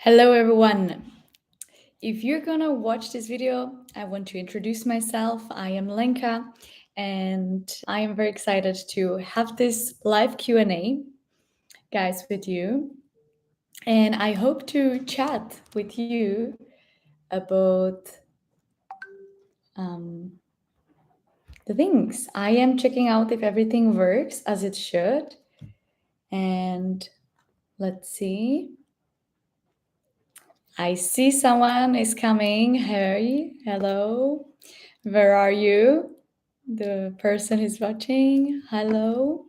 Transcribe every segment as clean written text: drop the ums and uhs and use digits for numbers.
Hello everyone. If you're gonna watch this video, I want to introduce myself. I am Lenka and I am very excited to have this live Q&A guys with you. And I hope to chat with you about um, the things. I am checking out if everything works as it should. And let's see. I see someone is coming. Hey, hello. Where are you? The person who's watching. Hello.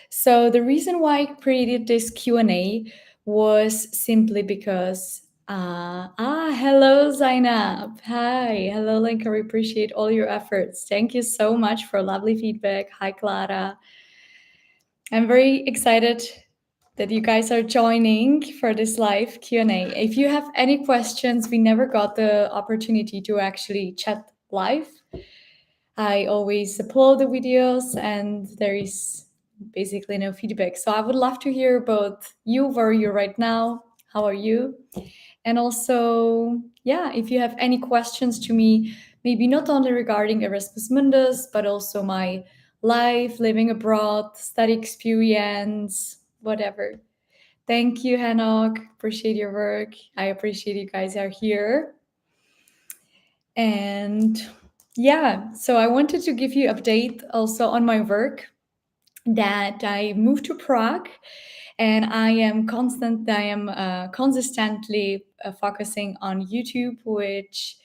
So the reason why I created this Q&A was simply because hello Zainab. Hi. Hello Linka. We appreciate all your efforts. Thank you so much for lovely feedback. Hi Clara. I'm very excited that you guys are joining for this live Q&A. If you have any questions, we never got the opportunity to actually chat live. I always upload the videos and there is basically no feedback. So I would love to hear about you, where are you right now? How are you? And also, yeah, if you have any questions to me, maybe not only regarding Erasmus Mundus, but also my life, living abroad, study experience, whatever. Thank you, Hanok. Appreciate your work. I appreciate you guys are here. And yeah, so I wanted to give you update also on my work that I moved to Prague and I am consistently focusing on YouTube, which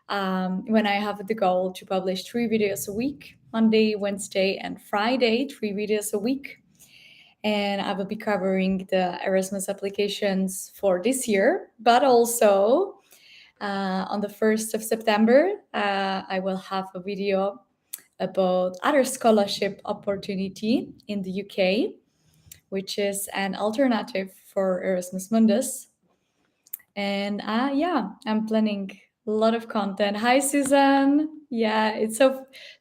when I have the goal to publish 3 videos a week, Monday, Wednesday, and Friday, 3 videos a week. And I will be covering the Erasmus applications for this year, but also on the 1st of September, I will have a video about other scholarship opportunity in the UK, which is an alternative for Erasmus Mundus. And yeah, I'm planning a lot of content. Hi, Susan. Yeah, it's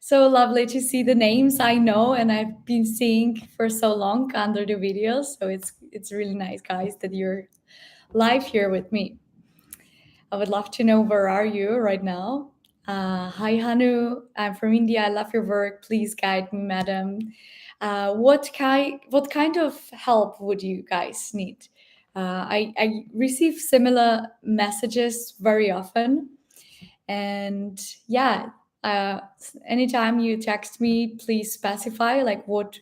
so lovely to see the names I know and I've been seeing for so long under the videos. So it's really nice, guys, that you're live here with me. I would love to know where are you right now. Hi Hanu, I'm from India. I love your work. Please guide me, madam. What kind of help would you guys need? I receive similar messages very often, and yeah, uh, anytime you text me, please specify like what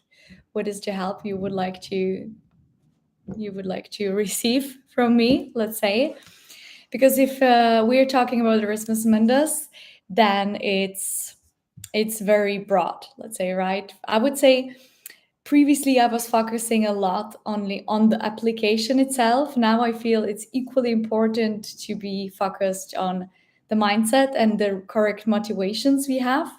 is the help you would like to receive from me. Let's say because if we're talking about Erasmus Mundus, then it's very broad. Let's say, right? I would say previously I was focusing a lot only on the application itself. Now I feel it's equally important to be focused on the mindset and the correct motivations we have.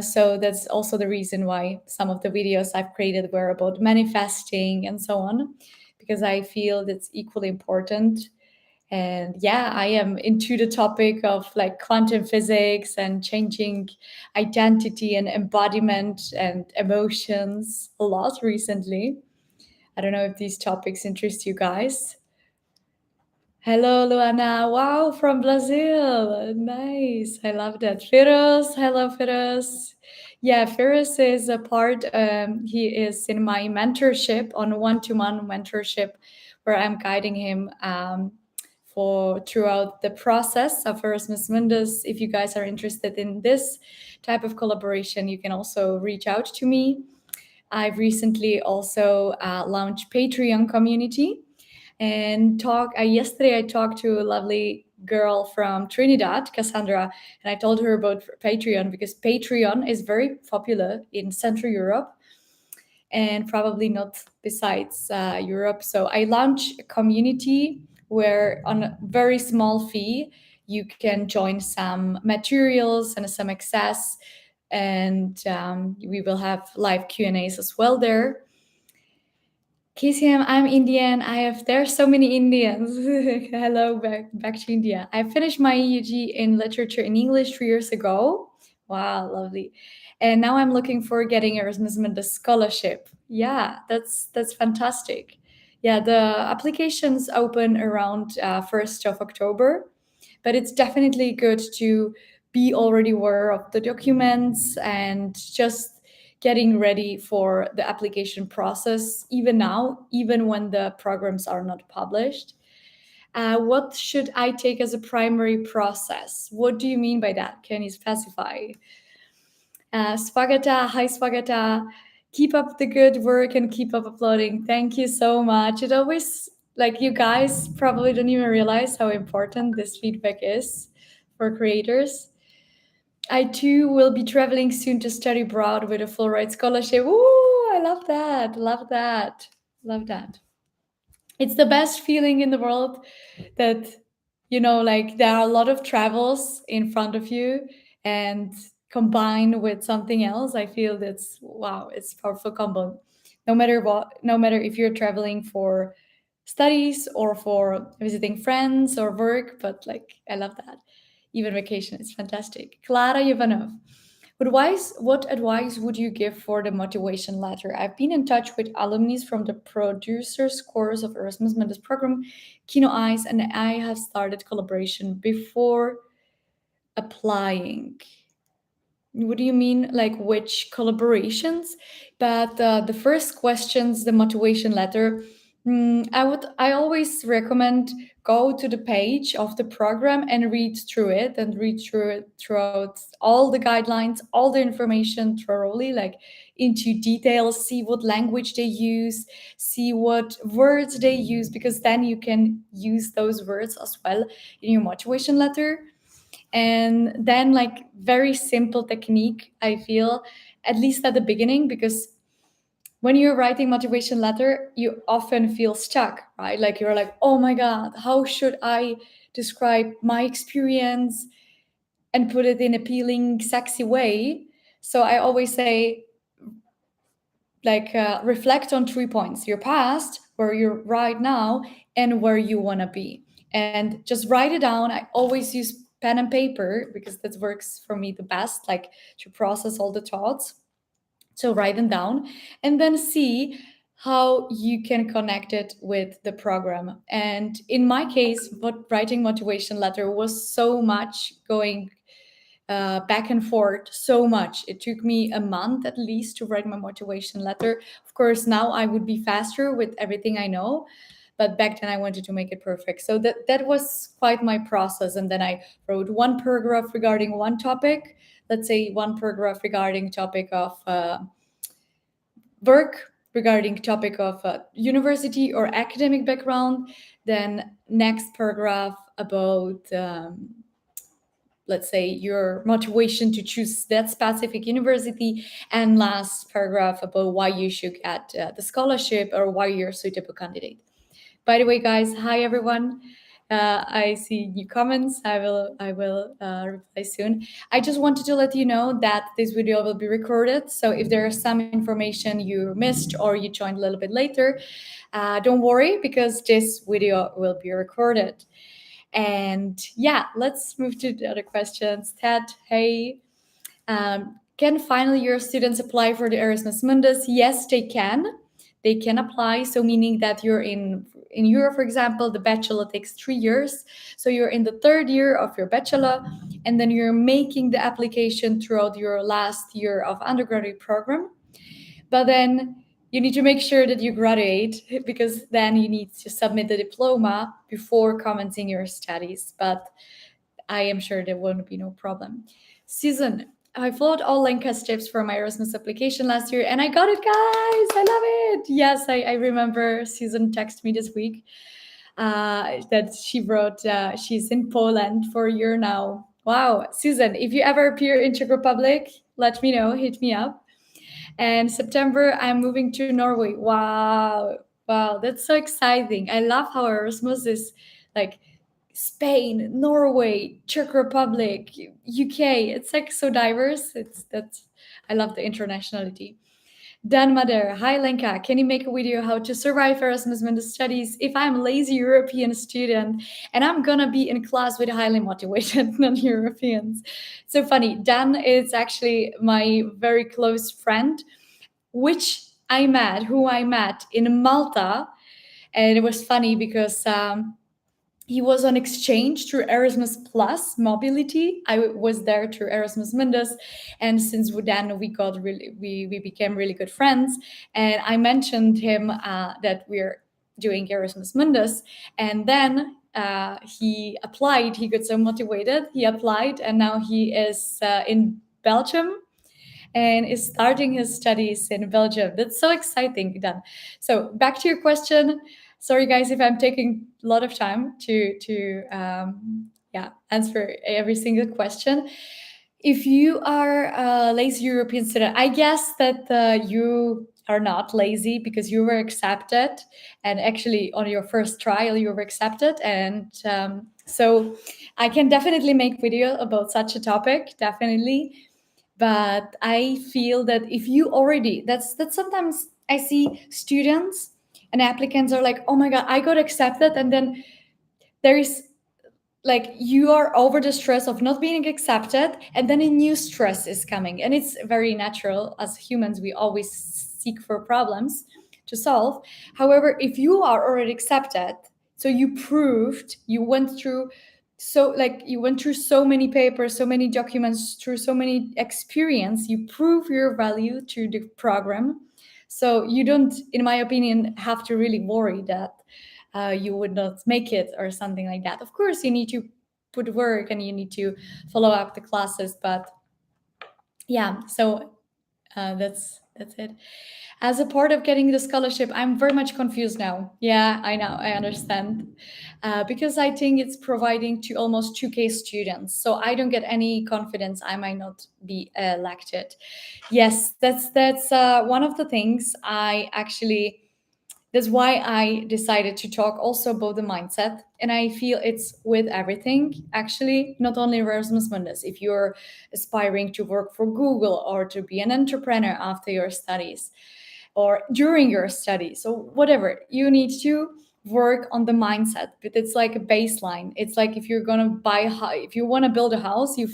So that's also the reason why some of the videos I've created were about manifesting and so on, because I feel that's equally important. And yeah, I am into the topic of like quantum physics and changing identity and embodiment and emotions a lot recently. I don't know if these topics interest you guys. Hello, Luana. Wow, from Brazil. Nice. I love that. Firos. Hello, Firos. Yeah, Firos is a part, he is in my mentorship, on one-to-one mentorship, where I'm guiding him for throughout the process of Erasmus Mundus. If you guys are interested in this type of collaboration, you can also reach out to me. I've recently also launched Patreon community and yesterday I talked to a lovely girl from Trinidad, Cassandra, and I told her about Patreon because Patreon is very popular in Central Europe and probably not besides Europe. So I launched a community where on a very small fee you can join some materials and some access, and we will have live Q&As as well there. KCM, I'm Indian. There's so many Indians. Hello, back to India. I finished my UG in literature in English 3 years ago. Wow, lovely. And now I'm looking for getting Erasmus Mundus scholarship. Yeah, that's fantastic. yeah, the applications open around 1st of October, but it's definitely good to be already aware of the documents and just getting ready for the application process, even now, even when the programs are not published. What should I take as a primary process? What do you mean by that? Can you specify? Swagata, hi Swagata. Keep up the good work and keep up uploading. Thank you so much. It always, like, you guys probably don't even realize how important this feedback is for creators. I too will be traveling soon to study abroad with a full ride scholarship. Ooh, I love that. Love that. Love that. It's the best feeling in the world that, like, there are a lot of travels in front of you, and combined with something else, I feel that's, wow, it's a powerful combo. No matter what, no matter if you're traveling for studies or for visiting friends or work, but like, I love that. Even vacation is fantastic. Clara Ivanov. What advice would you give for the motivation letter? I've been in touch with alumni from the producers course of Erasmus Mundus program, Kino Eyes, and I have started collaboration before applying. What do you mean, like which collaborations? But the first questions, the motivation letter, I always recommend go to the page of the program and read through it, and read through it throughout all the guidelines, all the information thoroughly, like into details. See what language they use, see what words they use, because then you can use those words as well in your motivation letter. And then, like, very simple technique, I feel, at least at the beginning, because when you're writing motivation letter, you often feel stuck, right? Like, you're like, oh my god, how should I describe my experience and put it in appealing, sexy way? So I always say, like, reflect on 3 points: your past, where you're right now, and where you want to be. And just write it down. I always use pen and paper because that works for me the best, like, to process all the thoughts. So write them down, and then see how you can connect it with the program. And in my case, what writing motivation letter was so much going back and forth, so much. It took me a month at least to write my motivation letter. Of course, now I would be faster with everything I know, but back then I wanted to make it perfect. So that was quite my process. And then I wrote one paragraph regarding one topic. Let's say one paragraph regarding topic of work, regarding topic of university or academic background. Then next paragraph about let's say your motivation to choose that specific university, and last paragraph about why you should get the scholarship or why you're a suitable candidate. By the way, guys, hi everyone. I see new comments. I will reply soon. I just wanted to let you know that this video will be recorded. So if there is some information you missed or you joined a little bit later, don't worry, because this video will be recorded. And yeah, let's move to the other questions. Ted, hey. Can final year students apply for the Erasmus Mundus? Yes, they can. They can apply. So meaning that you're in Europe, for example, the bachelor takes 3 years. So you're in the third year of your bachelor, and then you're making the application throughout your last year of undergraduate program. But then you need to make sure that you graduate, because then you need to submit the diploma before commencing your studies. But I am sure there won't be no problem. Susan, I followed all Lenka's tips for my Erasmus application last year, and I got it, guys. I love it. Yes, I remember Susan texted me this week that she wrote she's in Poland for a year now. Wow, Susan, if you ever appear in Czech Republic, let me know. Hit me up. And September, I'm moving to Norway. Wow. Wow. That's so exciting. I love how Erasmus is like Spain, Norway, Czech Republic, UK. It's like so diverse. I love the internationality. Dan Mader, hi Lenka, can you make a video how to survive Erasmus Mundus studies if I'm a lazy European student and I'm gonna be in class with highly motivated non-Europeans? So funny, Dan is actually my very close friend, who I met in Malta. And it was funny because he was on exchange through Erasmus Plus Mobility. I was there through Erasmus Mundus, and since then we became really good friends. And I mentioned him that we're doing Erasmus Mundus, and then he applied. He got so motivated. He applied, and now he is in Belgium and is starting his studies in Belgium. That's so exciting, Dan. So back to your question. Sorry, guys, if I'm taking a lot of time to answer every single question. If you are a lazy European student, I guess that you are not lazy because you were accepted, and actually on your first trial you were accepted, and so I can definitely make video about such a topic, definitely. But I feel that if you already, that's sometimes I see students and applicants are like, oh my god, I got accepted, and then there is like you are over the stress of not being accepted, and then a new stress is coming, and it's very natural. As humans, we always seek for problems to solve. However, if you are already accepted, so you proved, you went through, so like you went through so many papers, so many documents, through so many experience, you prove your value to the program. So you don't, in my opinion, have to really worry that you would not make it or something like that. Of course, you need to put work and you need to follow up the classes, but yeah. So that's it. As a part of getting the scholarship, I'm very much confused now. Yeah, I know, I understand, because I think it's providing to almost 2K students. So I don't get any confidence I might not be elected. Yes, that's one of the things I actually. That's why I decided to talk also about the mindset. And I feel it's with everything, actually, not only Erasmus Mundus. If you're aspiring to work for Google or to be an entrepreneur after your studies or during your studies, so whatever, you need to work on the mindset. But it's like a baseline. It's like if you're gonna if you want to build a house, you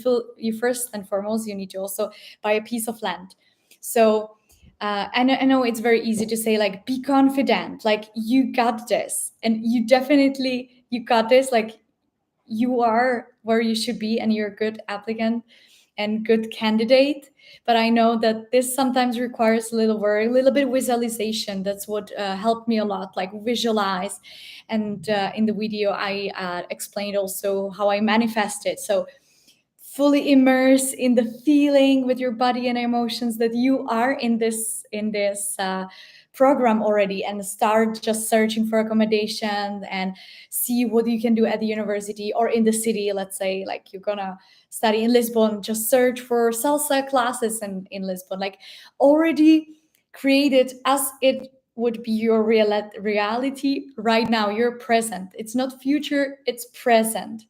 first and foremost you need to also buy a piece of land. So I know it's very easy to say like be confident, like you got this, and you got this, like you are where you should be and you're a good applicant and good candidate. But I know that this sometimes requires a little work, a little bit visualization. That's what helped me a lot, like visualize. And in the video I explained also how I manifested. So fully immerse in the feeling with your body and emotions that you are in this program already, and start just searching for accommodation and see what you can do at the university or in the city. Let's say like you're gonna study in Lisbon, just search for salsa classes in Lisbon, like already create it as it would be your reality right now. You're present, it's not future, it's present.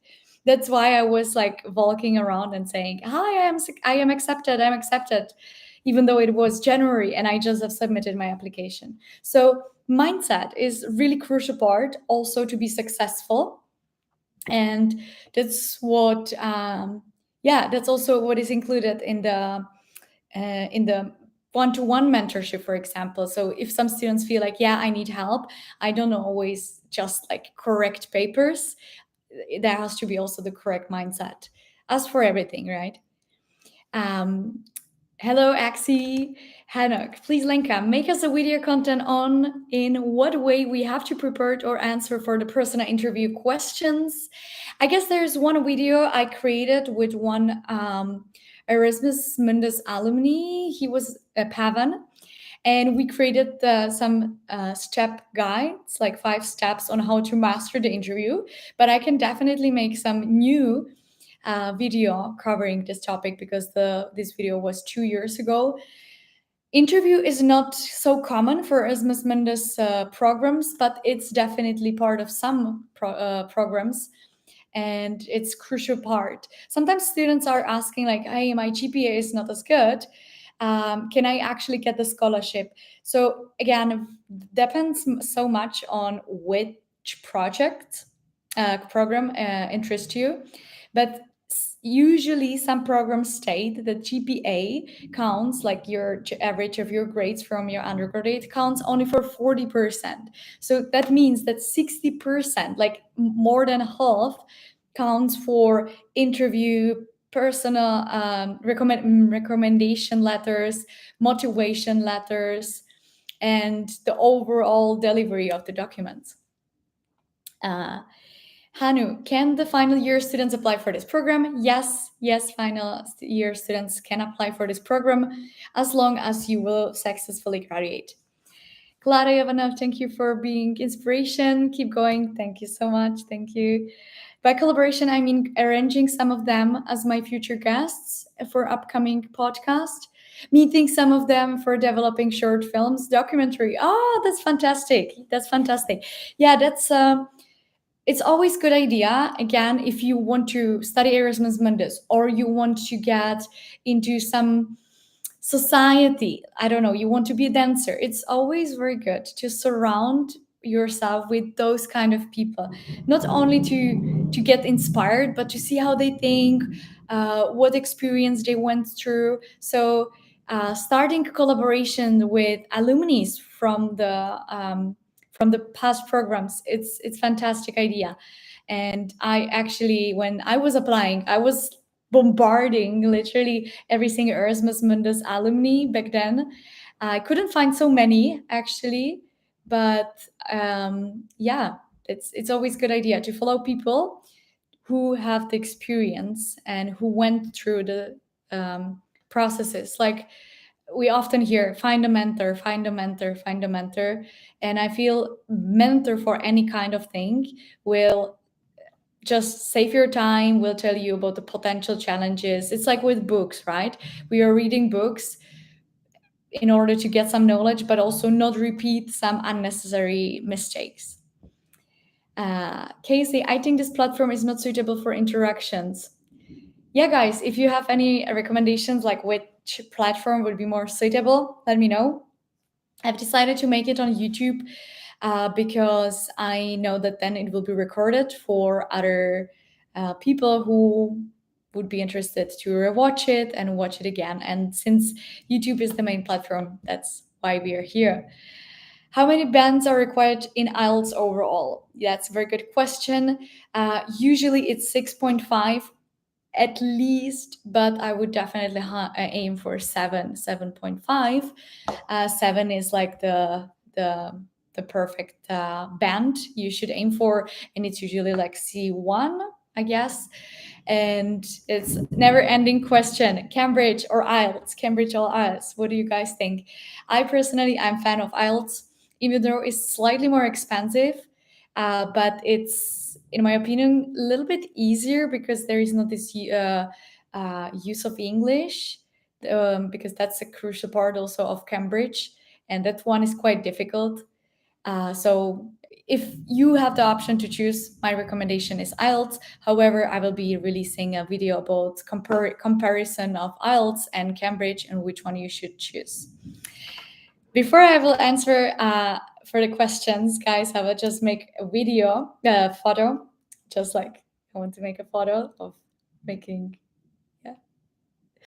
That's why I was like walking around and saying, "Hi, I am accepted. I'm accepted," even though it was January and I just have submitted my application. So mindset is really crucial part also to be successful, and that's what that's also what is included in the one-to-one mentorship, for example. So if some students feel like, yeah, I need help, I don't always just like correct papers. There has to be also the correct mindset, as for everything, right? um Hello, Axie. Hanok, please, Lenka, make us a video content on in what way we have to prepare or answer for the personal interview questions. I guess there's one video I created with one Erasmus Mundus alumni. He was a Pavan, and we created some step guides, like 5 steps on how to master the interview. But I can definitely make some new video covering this topic, because this video was 2 years ago. Interview is not so common for Erasmus Mundus programs, but it's definitely part of some programs, and it's crucial part. Sometimes students are asking like, hey, my GPA is not as good, can I actually get the scholarship? So again, depends so much on which project program interests you. But usually some programs state that GPA counts, like your average of your grades from your undergraduate, counts only for 40%. So that means that 60%, like more than half, counts for interview, personal recommendation letters, motivation letters, and the overall delivery of the documents. Hanu, can the final year students apply for this program? Yes, final year students can apply for this program as long as you will successfully graduate. Clara Ivanov, thank you for being inspiration. Keep going. Thank you so much. Thank you. By collaboration, I mean arranging some of them as my future guests for upcoming podcast, meeting some of them for developing short films, documentary. Oh, that's fantastic. That's fantastic. Yeah, that's it's always good idea, again, if you want to study Erasmus Mundus or you want to get into some society, I don't know, you want to be a dancer, it's always very good to surround yourself with those kind of people, not only to get inspired, but to see how they think, what experience they went through. So starting collaboration with alumni from the past programs, it's fantastic idea. And I actually, when I was applying, I was bombarding literally every single Erasmus Mundus alumni back then. I couldn't find so many actually, but yeah, it's always a good idea to follow people who have the experience and who went through the processes. Like we often hear, find a mentor, find a mentor, find a mentor. And I feel mentor for any kind of thing will just save your time, will tell you about the potential challenges. It's like with books, right? We are reading books in order to get some knowledge, but also not repeat some unnecessary mistakes. Casey, I think this platform is not suitable for interactions. Yeah, guys, if you have any recommendations, like which platform would be more suitable, let me know. I've decided to make it on YouTube because I know that then it will be recorded for other people who would be interested to rewatch it and watch it again. And since YouTube is the main platform, that's why we are here. How many bands are required in IELTS overall? That's a very good question. Usually it's 6.5 at least, but I would definitely aim for 7.5. 7 is like the perfect band you should aim for, and it's usually like C1, I guess. And it's never ending question, Cambridge or IELTS, Cambridge or IELTS. What do you guys think? I personally, I'm fan of IELTS, even though it's slightly more expensive, but it's, in my opinion, a little bit easier because there is not this use of English, because that's a crucial part also of Cambridge, and that one is quite difficult. So if you have the option to choose, my recommendation is IELTS. However, I will be releasing a video about comparison of IELTS and Cambridge and which one you should choose. Before I will answer for the questions, guys, I will just make a photo, just like I want to make a photo of making